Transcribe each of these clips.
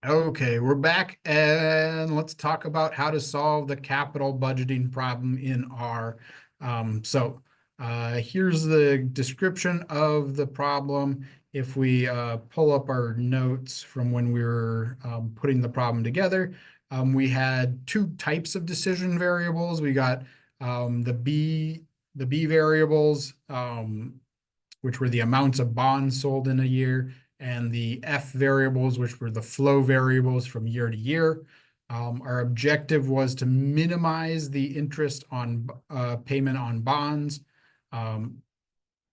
Okay, we're back and let's talk about how to solve the capital budgeting problem in R. Here's the description of the problem. If we pull up our notes from when we were putting the problem together, we had two types of decision variables. We got the B variables, which were the amounts of bonds sold in a year, and the F variables, which were the flow variables from year to year. Our objective was to minimize the interest on payment on bonds,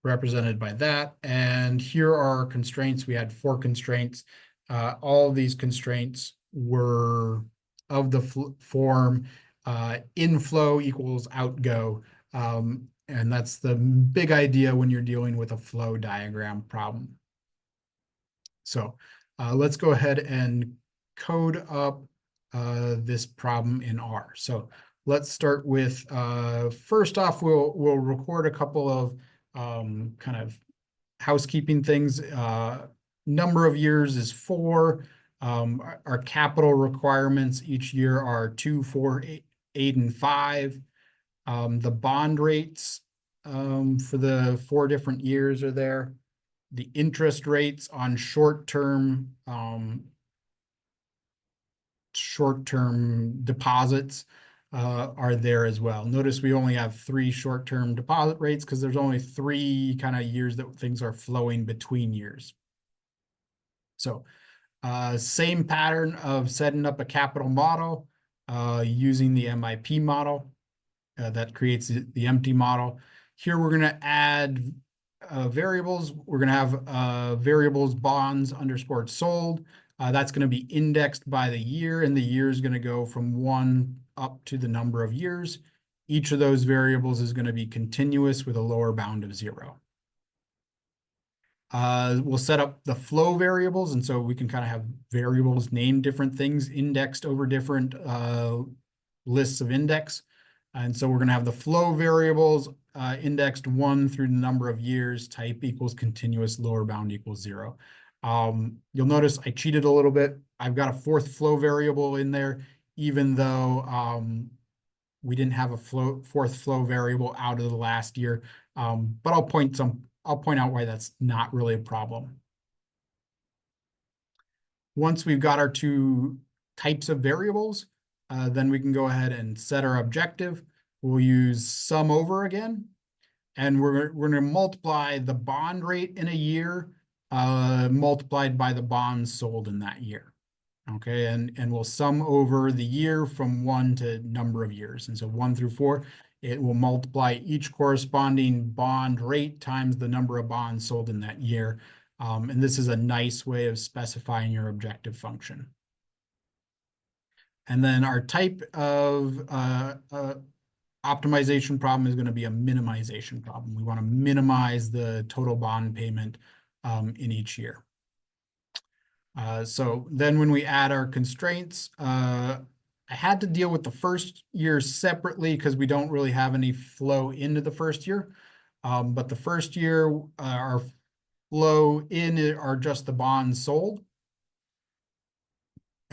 represented by that. And here are our constraints. We had 4 constraints. All of these constraints were of the form inflow equals outgo. And that's the big idea when you're dealing with a flow diagram problem. So let's go ahead and code up this problem in R. So let's start with, first off, we'll record a couple of kind of housekeeping things. Number of years is 4. Our capital requirements each year are 2, 4, 8, and 5. The bond rates for the 4 different years are there. The interest rates on short-term deposits are there as well. Notice we only have 3 short-term deposit rates because there's only 3 kind of years that things are flowing between years. So same pattern of setting up a capital model using the MIP model that creates the empty model. Here we're going to add variables. We're going to have variables bonds underscored sold. That's going to be indexed by the year, and the year is going to go from 1 up to the number of years. Each of those variables is going to be continuous with a lower bound of 0. We'll set up the flow variables, and so we can kind of have variables named different things indexed over different lists of index. And so we're going to have the flow variables indexed 1 through the number of years, type equals continuous, lower bound equals 0. You'll notice I cheated a little bit. I've got a 4th flow variable in there, even though we didn't have a 4th flow variable out of the last year. But I'll point out why that's not really a problem. Once we've got our 2 types of variables, then we can go ahead and set our objective. We'll use sum over again, and we're going to multiply the bond rate in a year multiplied by the bonds sold in that year. Okay, and we'll sum over the year from 1 to number of years. And so 1 through 4, it will multiply each corresponding bond rate times the number of bonds sold in that year. And this is a nice way of specifying your objective function. And then our type of optimization problem is going to be a minimization problem. We want to minimize the total bond payment in each year. So then when we add our constraints, I had to deal with the first year separately because we don't really have any flow into the first year. But the first year, our flow in are just the bonds sold.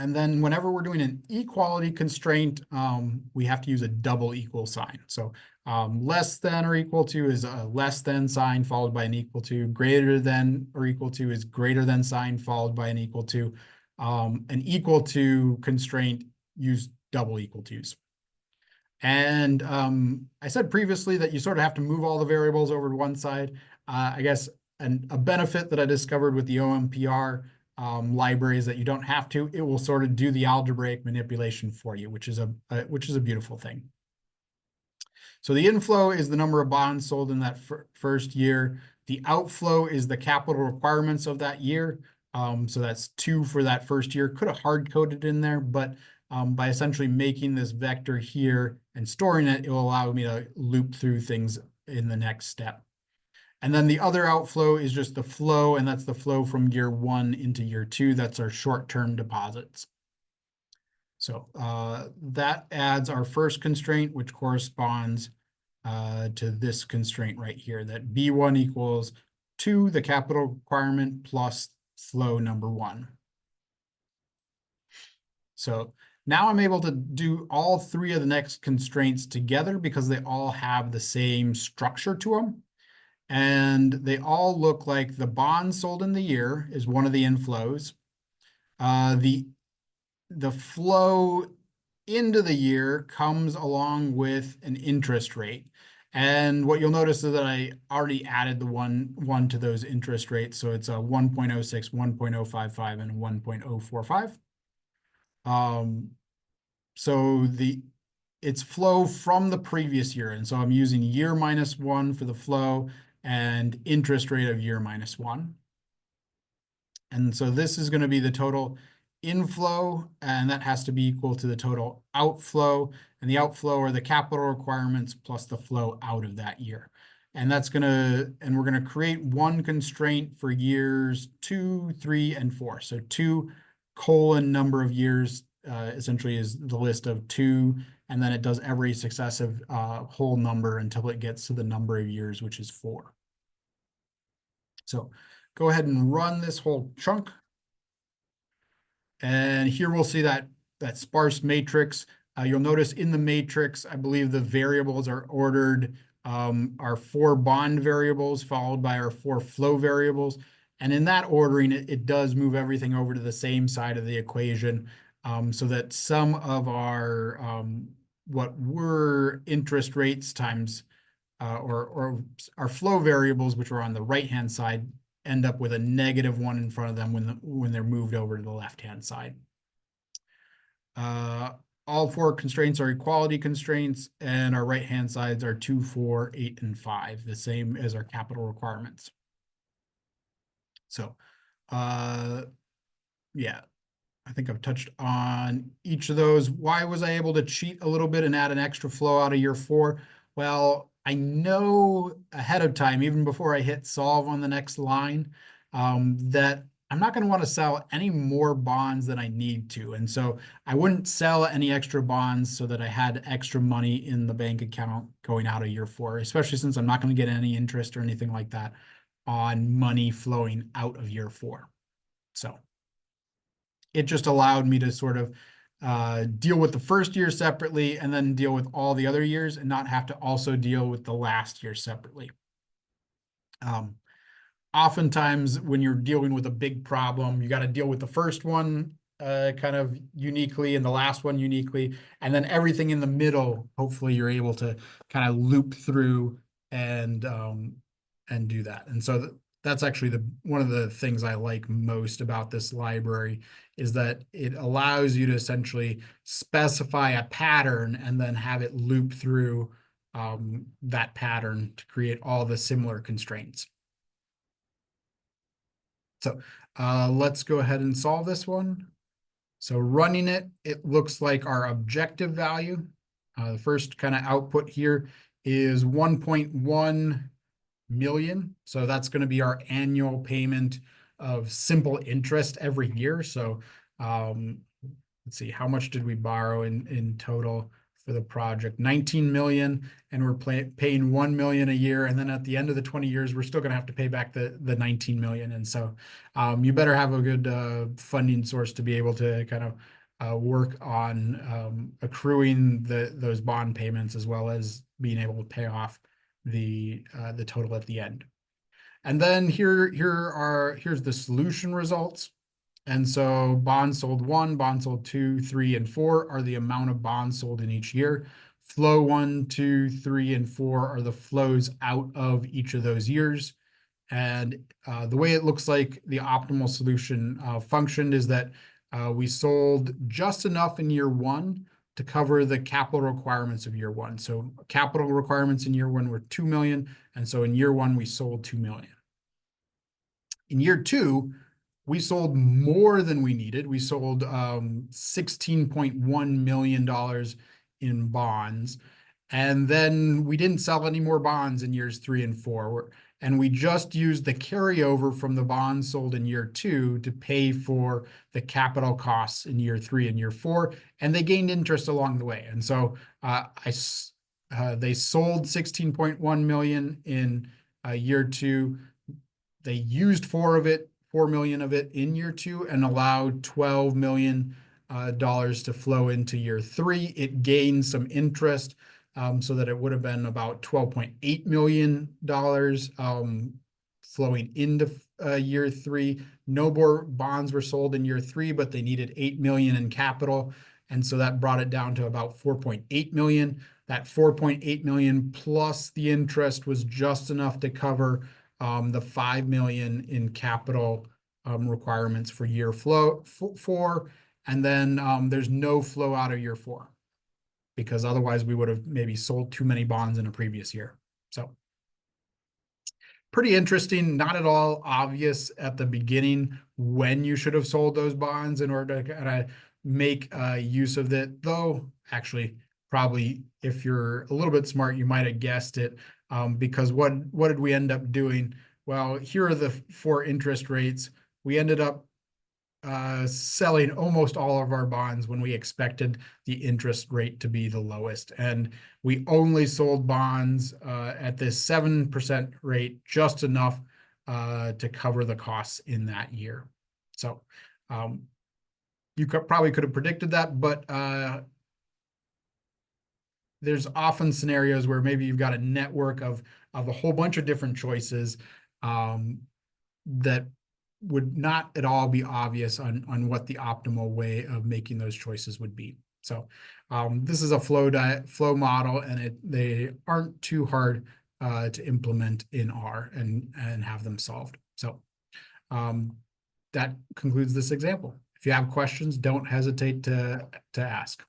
And then whenever we're doing an equality constraint, we have to use a double equal sign. So less than or equal to is a less than sign followed by an equal to. Greater than or equal to is greater than sign followed by an equal to. An equal to constraint, use double equal tos. And I said previously that you sort of have to move all the variables over to one side. I guess a benefit that I discovered with the OMPR libraries that you don't have to. It will sort of do the algebraic manipulation for you, which is a beautiful thing. So the inflow is the number of bonds sold in that first year. The outflow is the capital requirements of that year. So that's 2 for that first year. Could have hard coded in there, but by essentially making this vector here and storing it, it will allow me to loop through things in the next step. And then the other outflow is just the flow, and that's the flow from year 1 into year 2. That's our short-term deposits. So that adds our first constraint, which corresponds to this constraint right here, that B1 equals 2, the capital requirement, plus flow number 1. So now I'm able to do all three of the next constraints together because they all have the same structure to them. And they all look like the bond sold in the year is one of the inflows. The flow into the year comes along with an interest rate. And what you'll notice is that I already added the one to those interest rates. So it's a 1.06, 1.055, and 1.045. So it's flow from the previous year. And so I'm using year minus one for the flow and interest rate of year minus one. And so this is going to be the total inflow, and that has to be equal to the total outflow. And the outflow are the capital requirements plus the flow out of that year. And we're going to create one constraint for years 2, 3, and 4. So 2 colon number of years essentially is the list of 2, and then it does every successive whole number until it gets to the number of years, which is 4. So go ahead and run this whole chunk. And here we'll see that sparse matrix. You'll notice in the matrix, I believe the variables are ordered, our 4 bond variables followed by our 4 flow variables. And in that ordering, it does move everything over to the same side of the equation, so that some of our what were interest rates times or our flow variables, which are on the right-hand side, end up with a -1 in front of them when they're moved over to the left-hand side. All 4 constraints are equality constraints, and our right-hand sides are 2, 4, 8, and 5, the same as our capital requirements. So, yeah, I think I've touched on each of those. Why was I able to cheat a little bit and add an extra flow out of year 4? Well, I know ahead of time, even before I hit solve on the next line, that I'm not going to want to sell any more bonds than I need to. And so I wouldn't sell any extra bonds so that I had extra money in the bank account going out of year 4, especially since I'm not going to get any interest or anything like that on money flowing out of year 4. So it just allowed me to sort of deal with the first year separately and then deal with all the other years and not have to also deal with the last year separately. Oftentimes when you're dealing with a big problem, you got to deal with the first one kind of uniquely and the last one uniquely, and then everything in the middle, hopefully you're able to kind of loop through and do that. And so that's actually one of the things I like most about this library is that it allows you to essentially specify a pattern and then have it loop through that pattern to create all the similar constraints. So let's go ahead and solve this one. So running it, it looks like our objective value. The first kind of output here is 1.1 million. So that's going to be our annual payment of simple interest every year. So let's see, how much did we borrow in total for the project? 19 million, and we're paying 1 million a year. And then at the end of the 20 years, we're still going to have to pay back the 19 million. And so you better have a good funding source to be able to kind of work on accruing those bond payments as well as being able to pay off the total at the end. And then here's the solution results. And so bonds sold 1, bonds sold 2, 3, and 4 are the amount of bonds sold in each year. Flow 1, 2, 3, and 4 are the flows out of each of those years. And the way it looks like the optimal solution functioned is that we sold just enough in year 1 to cover the capital requirements of year 1. So capital requirements in year 1 were 2 million. And so in year 1, we sold 2 million. In year 2, we sold more than we needed. We sold $16.1 million in bonds. And then we didn't sell any more bonds in years 3 and 4. And we just used the carryover from the bonds sold in year 2 to pay for the capital costs in year 3 and year 4. And they gained interest along the way. And so they sold 16.1 million in year 2. They used 4 million of it in year 2 and allowed 12 million dollars to flow into year 3. It gained some interest, so that it would have been about $12.8 million flowing into year 3. No more bonds were sold in year 3, but they needed $8 million in capital, and so that brought it down to about $4.8 million. That $4.8 million plus the interest was just enough to cover the $5 million in capital requirements for year 4, and then there's no flow out of year 4, because otherwise we would have maybe sold too many bonds in a previous year. So pretty interesting, not at all obvious at the beginning when you should have sold those bonds in order to kind of make use of it, though actually probably if you're a little bit smart, you might have guessed it, because what did we end up doing? Well, here are the 4 interest rates. We ended up selling almost all of our bonds when we expected the interest rate to be the lowest. And we only sold bonds at this 7% rate, just enough to cover the costs in that year. So you probably could have predicted that, but there's often scenarios where maybe you've got a network of a whole bunch of different choices that would not at all be obvious on what the optimal way of making those choices would be. So this is a flow model, and they aren't too hard to implement in R and have them solved. So that concludes this example. If you have questions, don't hesitate to ask.